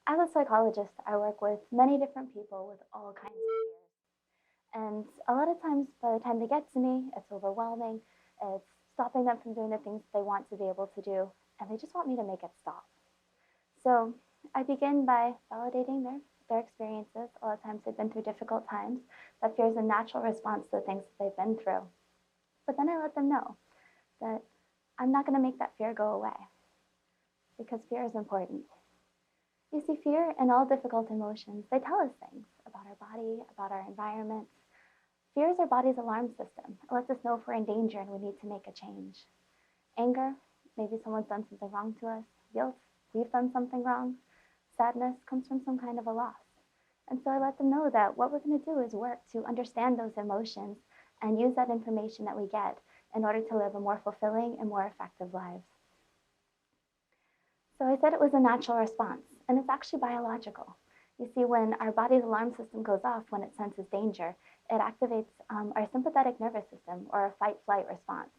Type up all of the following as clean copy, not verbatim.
As a psychologist, I work with many different people with all kinds of fears. And a lot of times, by the time they get to me, it's overwhelming. It's stopping them from doing the things they want to be able to do, and they just want me to make it stop. So I begin by validating their experiences. A lot of times they've been through difficult times. That fear is a natural response to the things that they've been through. But then I let them know that I'm not going to make that fear go away, because fear is important. You see, fear and all difficult emotions, they tell us things about our body, about our environment. Fear is our body's alarm system. It lets us know if we're in danger and we need to make a change. Anger, maybe someone's done something wrong to us. Guilt, we've done something wrong. Sadness comes from some kind of a loss. And so I let them know that what we're going to do is work to understand those emotions and use that information that we get in order to live a more fulfilling and more effective lives. So I said it was a natural response, and it's actually biological. You see, when our body's alarm system goes off when it senses danger, it activates our sympathetic nervous system, or a fight-flight response,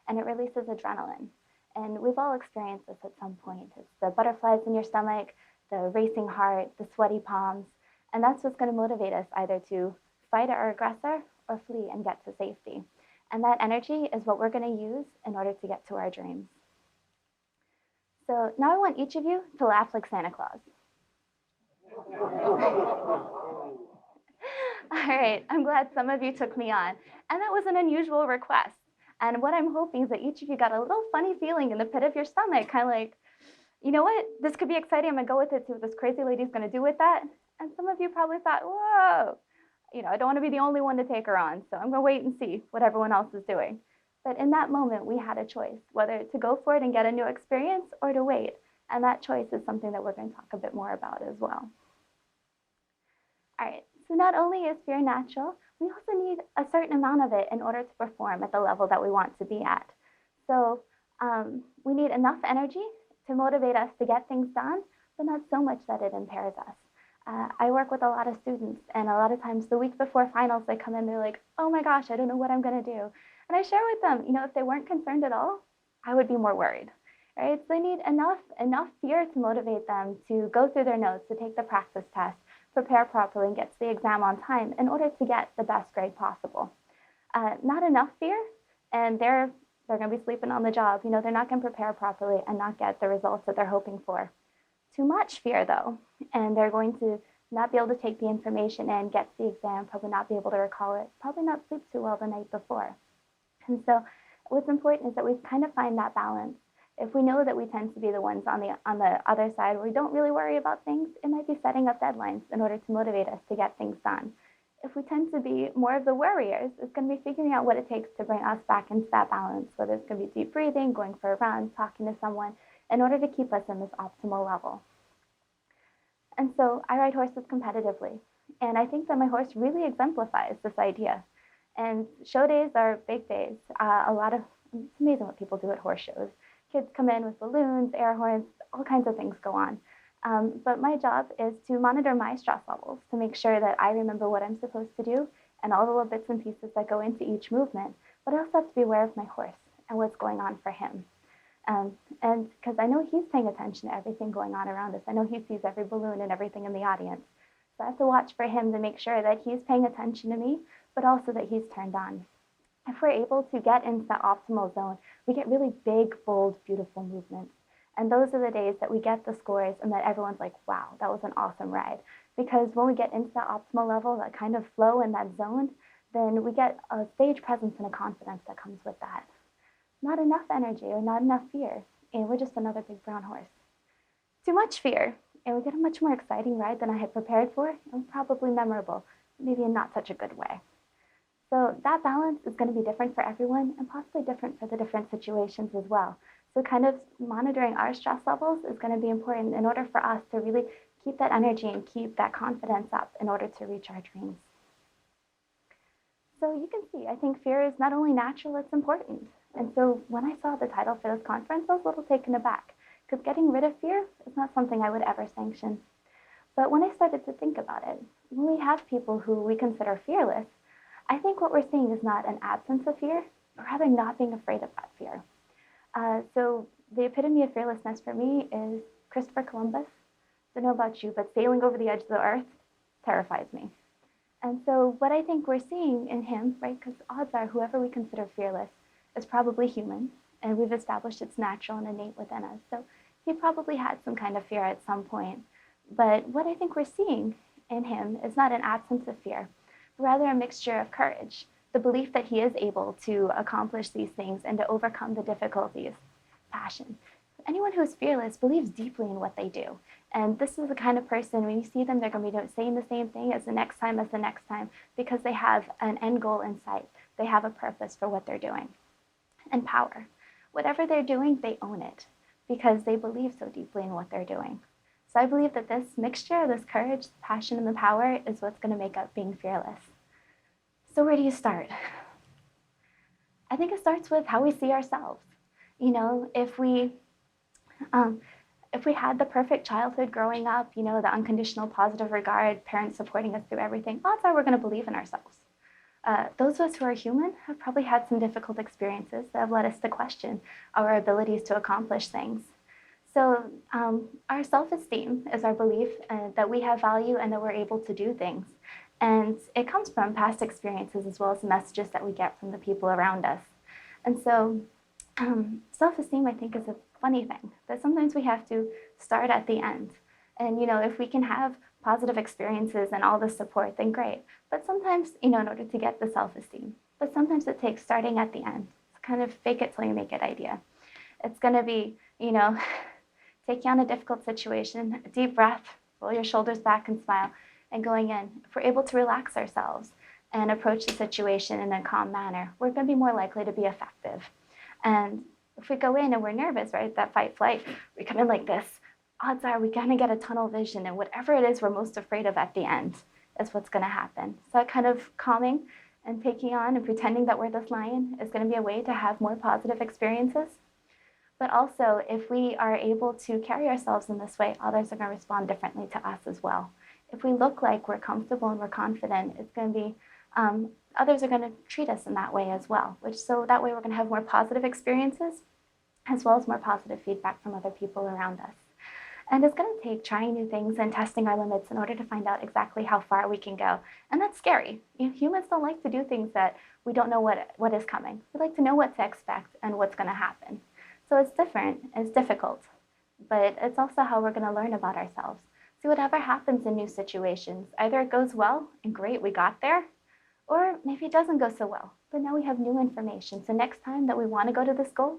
and it releases adrenaline. And we've all experienced this at some point. It's the butterflies in your stomach, the racing heart, the sweaty palms, and that's what's going to motivate us either to fight our aggressor or flee and get to safety. And that energy is what we're going to use in order to get to our dreams. So now I want each of you to laugh like Santa Claus. All right, I'm glad some of you took me on. And that was an unusual request. And what I'm hoping is that each of you got a little funny feeling in the pit of your stomach, kind of like, you know what, this could be exciting, I'm gonna go with it, see what this crazy lady's gonna do with that. And some of you probably thought, whoa, I don't wanna be the only one to take her on, so I'm gonna wait and see what everyone else is doing. But in that moment, we had a choice, whether to go for it and get a new experience or to wait. And that choice is something that we're going to talk a bit more about as well. All right, so not only is fear natural, we also need a certain amount of it in order to perform at the level that we want to be at. So we need enough energy to motivate us to get things done, but not so much that it impairs us. I work with a lot of students, and a lot of times the week before finals, they come in, they're like, oh my gosh, I don't know what I'm going to do. And I share with them, if they weren't concerned at all, I would be more worried, right? So they need enough fear to motivate them to go through their notes, to take the practice test, prepare properly, and get to the exam on time in order to get the best grade possible. Not enough fear, and they're going to be sleeping on the job. They're not going to prepare properly and not get the results that they're hoping for. Too much fear, though, and they're going to not be able to take the information in, get to the exam, probably not be able to recall it, probably not sleep too well the night before. And so what's important is that we kind of find that balance. If we know that we tend to be the ones on the other side where we don't really worry about things, it might be setting up deadlines in order to motivate us to get things done. If we tend to be more of the worriers, it's going to be figuring out what it takes to bring us back into that balance, whether it's going to be deep breathing, going for a run, talking to someone, in order to keep us in this optimal level. And so I ride horses competitively, and I think that my horse really exemplifies this idea. And show days are big days. It's amazing what people do at horse shows. Kids come in with balloons, air horns, all kinds of things go on. But my job is to monitor my stress levels to make sure that I remember what I'm supposed to do and all the little bits and pieces that go into each movement. But I also have to be aware of my horse and what's going on for him. And because I know he's paying attention to everything going on around us. I know he sees every balloon and everything in the audience. So I have to watch for him to make sure that he's paying attention to me, but also that he's turned on. If we're able to get into that optimal zone, we get really big, bold, beautiful movements. And those are the days that we get the scores and that everyone's like, wow, that was an awesome ride. Because when we get into that optimal level, that kind of flow in that zone, then we get a stage presence and a confidence that comes with that. Not enough energy or not enough fear, and we're just another big brown horse. Too much fear, and we get a much more exciting ride than I had prepared for, and probably memorable, maybe in not such a good way. So that balance is going to be different for everyone and possibly different for the different situations as well. So kind of monitoring our stress levels is going to be important in order for us to really keep that energy and keep that confidence up in order to reach our dreams. So you can see, I think fear is not only natural, it's important. And so when I saw the title for this conference, I was a little taken aback, because getting rid of fear is not something I would ever sanction. But when I started to think about it, when we have people who we consider fearless, I think what we're seeing is not an absence of fear, but rather not being afraid of that fear. So the epitome of fearlessness for me is Christopher Columbus, Don't know about you, but sailing over the edge of the earth terrifies me. And so what I think we're seeing in him, right, because odds are whoever we consider fearless is probably human, and we've established it's natural and innate within us. So he probably had some kind of fear at some point. But what I think we're seeing in him is not an absence of fear, but rather a mixture of courage, the belief that he is able to accomplish these things and to overcome the difficulties, passion. Anyone who is fearless believes deeply in what they do. And this is the kind of person, when you see them, they're going to be saying the same thing as the next time, because they have an end goal in sight. They have a purpose for what they're doing. And power. Whatever they're doing, they own it because they believe so deeply in what they're doing. So I believe that this mixture, this courage, the passion, and the power is what's going to make up being fearless. So where do you start? I think it starts with how we see ourselves. You know, if we had the perfect childhood growing up, you know, the unconditional positive regard, parents supporting us through everything, odds are we're going to believe in ourselves. Those of us who are human have probably had some difficult experiences that have led us to question our abilities to accomplish things. So our self-esteem is our belief that we have value and that we're able to do things. And it comes from past experiences as well as the messages that we get from the people around us. And so self-esteem, I think, is a funny thing, that sometimes we have to start at the end. And, you know, if we can have positive experiences and all the support, then great. But sometimes, you know, in order to get the self-esteem, but sometimes it takes starting at the end. It's kind of fake it till you make it idea. It's going to be, you know, take you on a difficult situation, a deep breath, roll your shoulders back and smile, and going in. If we're able to relax ourselves and approach the situation in a calm manner, we're going to be more likely to be effective. And if we go in and we're nervous, right, that fight, flight, we come in like this, odds are we're going to get a tunnel vision, and whatever it is we're most afraid of at the end is what's going to happen. So that kind of calming and taking on and pretending that we're this lion is going to be a way to have more positive experiences. But also, if we are able to carry ourselves in this way, others are going to respond differently to us as well. If we look like we're comfortable and we're confident, it's going to be, others are going to treat us in that way as well. So that way we're going to have more positive experiences as well as more positive feedback from other people around us. And it's going to take trying new things and testing our limits in order to find out exactly how far we can go. And that's scary. You know, humans don't like to do things that we don't know what is coming. We like to know what to expect and what's going to happen. So it's different, it's difficult, but it's also how we're going to learn about ourselves. See, whatever happens in new situations, either it goes well and great, we got there, or maybe it doesn't go so well, but now we have new information. So next time that we want to go to this goal,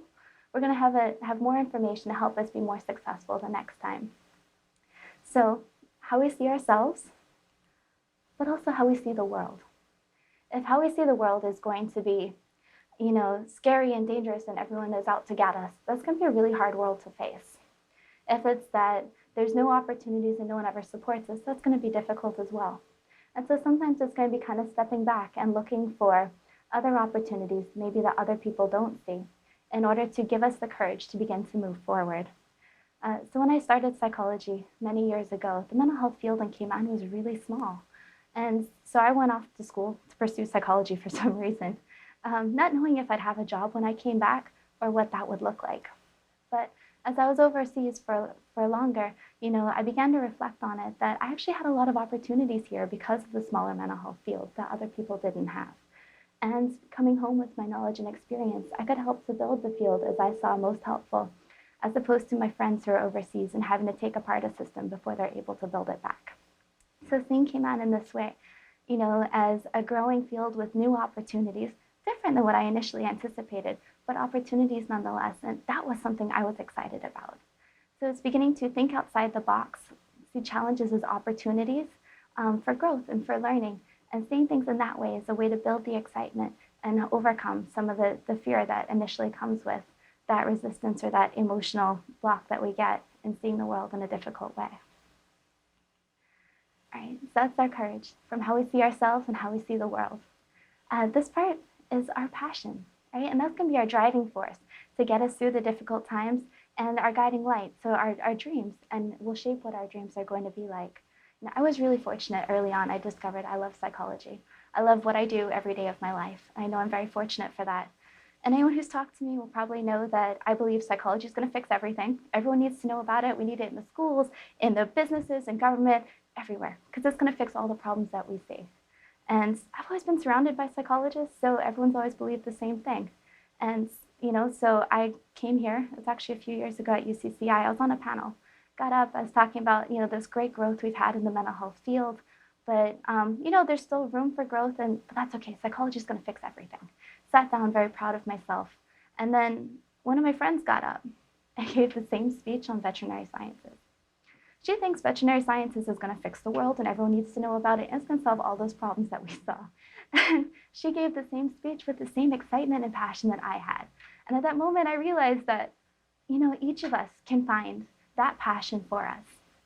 we're going to have more information to help us be more successful the next time. So how we see ourselves, but also how we see the world. If how we see the world is going to be, you know, scary and dangerous and everyone is out to get us, that's going to be a really hard world to face. If it's that there's no opportunities and no one ever supports us, that's going to be difficult as well. And so sometimes it's going to be kind of stepping back and looking for other opportunities, maybe that other people don't see, in order to give us the courage to begin to move forward. So when I started psychology many years ago, the mental health field in Cayman was really small. And so I went off to school to pursue psychology for some reason, not knowing if I'd have a job when I came back or what that would look like. But as I was overseas for longer, you know, I began to reflect on it that I actually had a lot of opportunities here because of the smaller mental health field that other people didn't have. And coming home with my knowledge and experience, I could help to build the field as I saw most helpful, as opposed to my friends who are overseas and having to take apart a system before they're able to build it back. So seeing Cayman in this way, you know, as a growing field with new opportunities, different than what I initially anticipated, but opportunities nonetheless, and that was something I was excited about. So it's beginning to think outside the box, see challenges as opportunities for growth and for learning, and seeing things in that way is a way to build the excitement and overcome some of the fear that initially comes with that resistance or that emotional block that we get in seeing the world in a difficult way. All right, so that's our courage, from how we see ourselves and how we see the world. This part is our passion, right? And that's going to be our driving force to get us through the difficult times and our guiding light, so our dreams, and will shape what our dreams are going to be like. Now, I was really fortunate early on. I discovered I love psychology. I love what I do every day of my life. I know I'm very fortunate for that. And anyone who's talked to me will probably know that I believe psychology is going to fix everything. Everyone needs to know about it. We need it in the schools, in the businesses, in government, everywhere, because it's going to fix all the problems that we see. And I've always been surrounded by psychologists, so everyone's always believed the same thing. And, so I came here. It was actually a few years ago at UCCI. I was on a panel. Got up, I was talking about, this great growth we've had in the mental health field. But, there's still room for growth, but that's okay. Psychology is going to fix everything. Sat down, very proud of myself. And then one of my friends got up and gave the same speech on veterinary sciences. She thinks veterinary sciences is going to fix the world and everyone needs to know about it and it's going to solve all those problems that we saw. And she gave the same speech with the same excitement and passion that I had. And at that moment, I realized that, each of us can find that passion for us.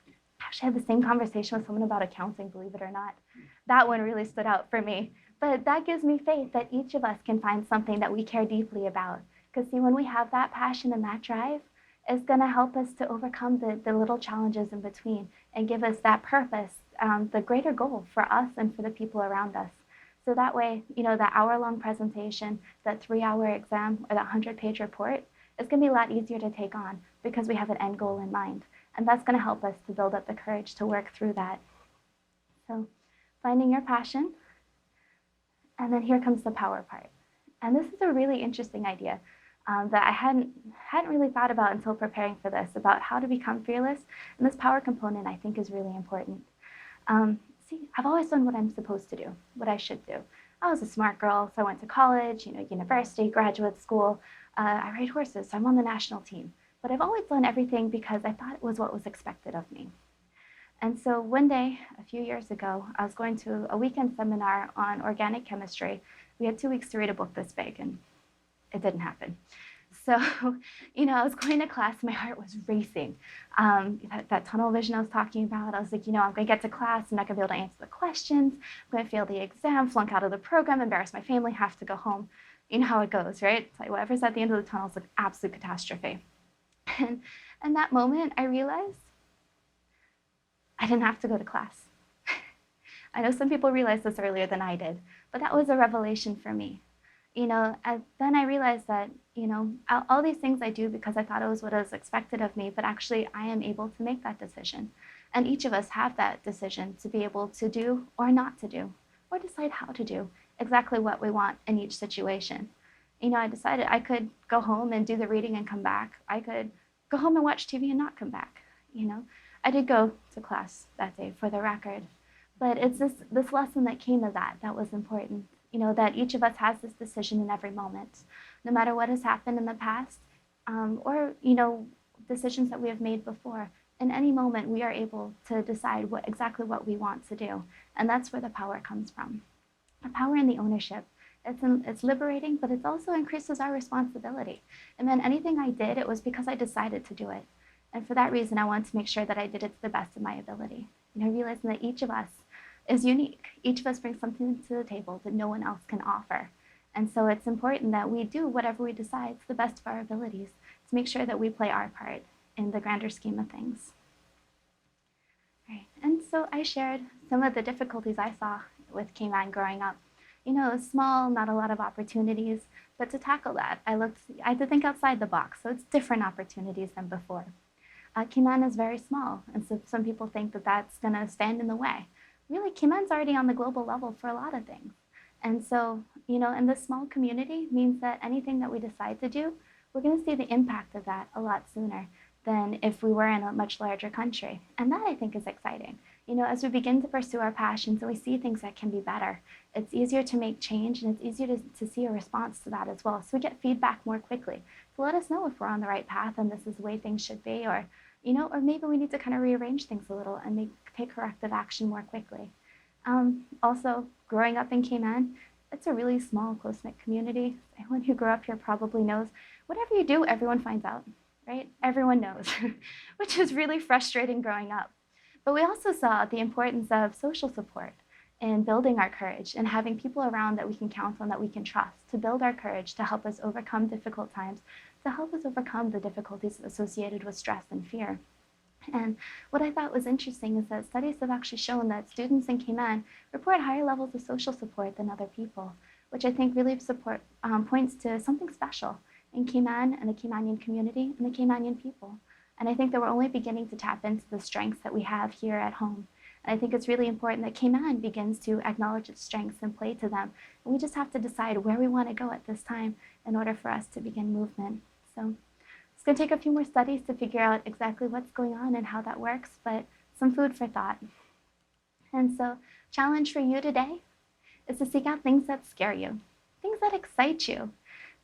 I actually had the same conversation with someone about accounting, believe it or not. That one really stood out for me. But that gives me faith that each of us can find something that we care deeply about. Because see, when we have that passion and that drive, it's going to help us to overcome the little challenges in between and give us that purpose, the greater goal for us and for the people around us. So that way, that hour-long presentation, that 3-hour exam, or that 100-page report is going to be a lot easier to take on because we have an end goal in mind. And that's going to help us to build up the courage to work through that. So finding your passion, and then here comes the power part. And this is a really interesting idea that I hadn't really thought about until preparing for this, about how to become fearless. And this power component, I think, is really important. See, I've always done what I'm supposed to do, what I should do. I was a smart girl, so I went to college, university, graduate school. I ride horses, so I'm on the national team. But I've always done everything because I thought it was what was expected of me. And so one day, a few years ago, I was going to a weekend seminar on organic chemistry. We had 2 weeks to read a book this big, and it didn't happen. So, I was going to class, my heart was racing. That tunnel vision I was talking about, I was like, I'm going to get to class, I'm not going to be able to answer the questions, I'm going to fail the exam, flunk out of the program, embarrass my family, have to go home. You know how it goes, right? It's like whatever's at the end of the tunnel is an absolute catastrophe. And in that moment, I realized I didn't have to go to class. I know some people realized this earlier than I did, but that was a revelation for me. Then I realized that, all these things I do because I thought it was what was expected of me, but actually I am able to make that decision. And each of us have that decision to be able to do or not to do, or decide how to do exactly what we want in each situation. I decided I could go home and do the reading and come back. I could go home and watch TV and not come back. I did go to class that day, for the record. But it's this lesson that came of that was important. That each of us has this decision in every moment, no matter what has happened in the past, or, decisions that we have made before. In any moment, we are able to decide exactly what we want to do. And that's where the power comes from. The power in the ownership. It's liberating, but it also increases our responsibility. And then anything I did, it was because I decided to do it. And for that reason, I wanted to make sure that I did it to the best of my ability. Realizing that each of us is unique. Each of us brings something to the table that no one else can offer. And so it's important that we do whatever we decide to the best of our abilities to make sure that we play our part in the grander scheme of things. Right. And so I shared some of the difficulties I saw with Cayman growing up. It was small, not a lot of opportunities, but to tackle that, I had to think outside the box, so it's different opportunities than before. Cayman is very small, and so some people think that that's going to stand in the way. Really, Cayman's already on the global level for a lot of things. And so, in this small community means that anything that we decide to do, we're going to see the impact of that a lot sooner than if we were in a much larger country. And that, I think, is exciting. As we begin to pursue our passions and we see things that can be better, it's easier to make change and it's easier to see a response to that as well. So we get feedback more quickly. So let us know if we're on the right path and this is the way things should be, or maybe we need to kind of rearrange things a little and take corrective action more quickly. Also, growing up in Cayman, it's a really small, close-knit community. Anyone who grew up here probably knows whatever you do, everyone finds out, right? Everyone knows, which is really frustrating growing up. But we also saw the importance of social support in building our courage and having people around that we can count on, that we can trust, to build our courage, to help us overcome difficult times, to help us overcome the difficulties associated with stress and fear. And what I thought was interesting is that studies have actually shown that students in Cayman report higher levels of social support than other people, which I think really points to something special in Cayman and the Caymanian community and the Caymanian people. And I think that we're only beginning to tap into the strengths that we have here at home. And I think it's really important that Cayman begins to acknowledge its strengths and play to them. And we just have to decide where we want to go at this time in order for us to begin movement. So it's going to take a few more studies to figure out exactly what's going on and how that works, but some food for thought. And so, challenge for you today is to seek out things that scare you, things that excite you,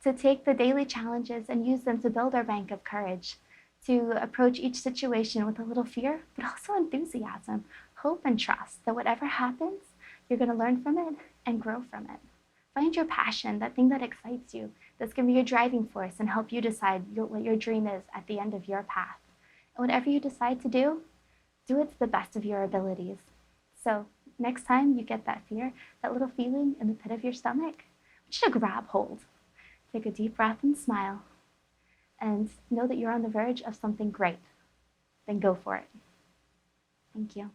to take the daily challenges and use them to build our bank of courage, to approach each situation with a little fear, but also enthusiasm, hope, and trust that whatever happens, you're going to learn from it and grow from it. Find your passion, that thing that excites you, that's going to be your driving force and help you decide what your dream is at the end of your path. And whatever you decide to do it to the best of your abilities. So next time you get that fear, that little feeling in the pit of your stomach, I want you to grab hold. Take a deep breath and smile. And know that you're on the verge of something great. Then go for it. Thank you.